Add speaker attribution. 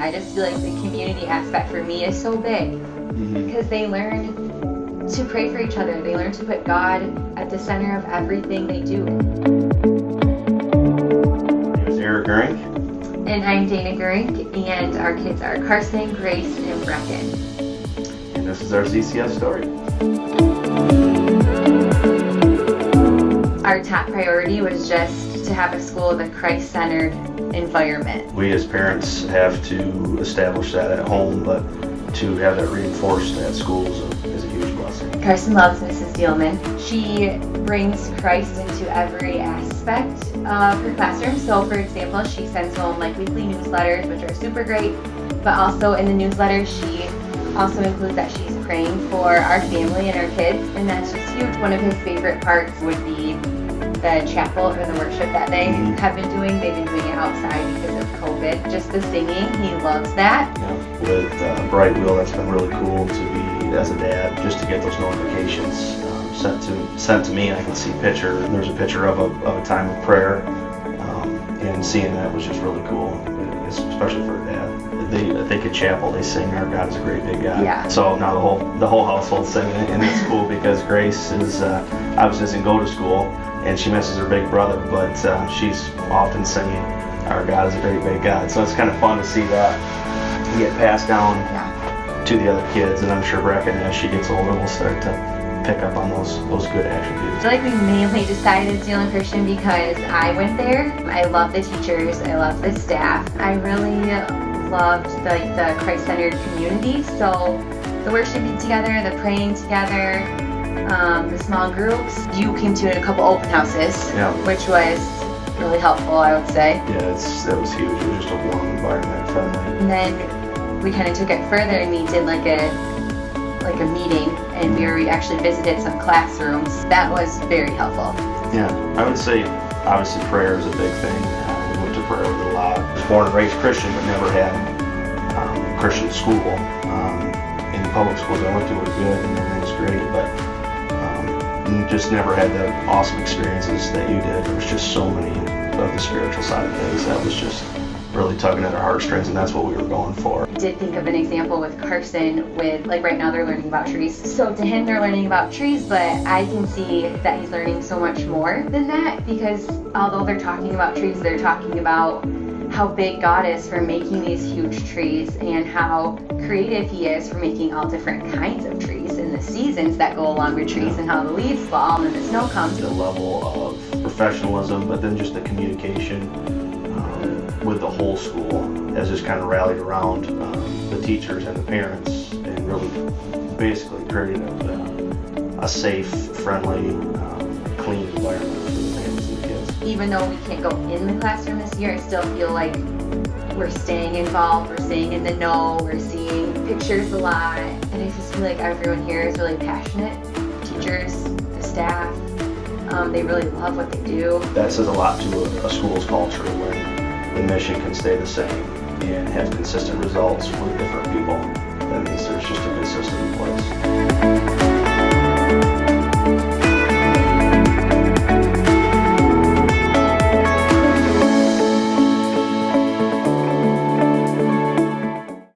Speaker 1: I just feel like the community aspect for me is so big because they learn to pray for each other. They learn to put God at the center of everything they do.
Speaker 2: My name is Aric Geurink.
Speaker 1: And I'm Dana Geurink, and our kids are Carson, Grace, and Brecken.
Speaker 2: And this is our ZCS story.
Speaker 1: Our top priority was just to have a school with a Christ-centered environment.
Speaker 2: We as parents have to establish that at home, but to have that reinforced at schools is a huge blessing.
Speaker 1: Carson loves Mrs. Dealman. She brings Christ into every aspect of her classroom. So, for example, she sends home weekly newsletters, which are super great, but also in the newsletter, she also includes that she's praying for our family and our kids, and that's just huge. One of his favorite parts would be the chapel or the worship that they have been doing. They've been doing it outside because of COVID. Just the singing, he loves that.
Speaker 2: Yeah. With Bright Wheel, that's been really cool to be, as a dad, just to get those notifications sent to me. I can see picture. There's a picture of a time of prayer, and seeing that was just really cool, especially for a dad. I think at chapel they sing "Our God is a Great Big God."
Speaker 1: Yeah.
Speaker 2: So now the whole household's singing it, and it's cool because Grace is obviously doesn't go to school, and she misses her big brother, but she's often singing "Our God is a Great Big God." So it's kind of fun to see that get passed down to the other kids, and I'm sure Brecken, as she gets older, will start to pick up on those good attributes.
Speaker 1: I feel like we mainly decided Zealand Christian because I went there. I love the teachers. I love the staff. I really loved the Christ-centered community. So the worshiping together, the praying together, the small groups. You came to a couple open houses, which was really helpful, I would say.
Speaker 2: Yeah, that was huge. It was just a warm environment, friendly.
Speaker 1: And then we kind of took it further and we did a meeting, and we actually visited some classrooms. That was very helpful.
Speaker 2: Yeah, I would say obviously prayer is a big thing. We went to prayer with a lot. I was born and raised Christian, but never had Christian school. In the public schools I went to were good and everything was great, but just never had the awesome experiences that you did. There was just so many of the spiritual side of things that was just really tugging at our heartstrings, and that's what we were going for.
Speaker 1: I did think of an example with Carson with, right now they're learning about trees. So to him they're learning about trees, but I can see that he's learning so much more than that, because although they're talking about trees, they're talking about how big God is for making these huge trees and how creative he is for making all different kinds of trees and the seasons that go along with trees and how the leaves fall and then the snow comes.
Speaker 2: The level of professionalism, but then just the communication with the whole school has just kind of rallied around the teachers and the parents, and really basically creating a safe, friendly, clean environment for the families and the kids.
Speaker 1: Even though we can't go in the classroom this year, I still feel like we're staying involved, we're staying in the know, we're seeing pictures a lot, and I just feel like everyone here is really passionate. Teachers, the staff, they really love what they do.
Speaker 2: That says a lot to a school's culture when the mission can stay the same and have consistent results with different people. That means there's just a good system in place.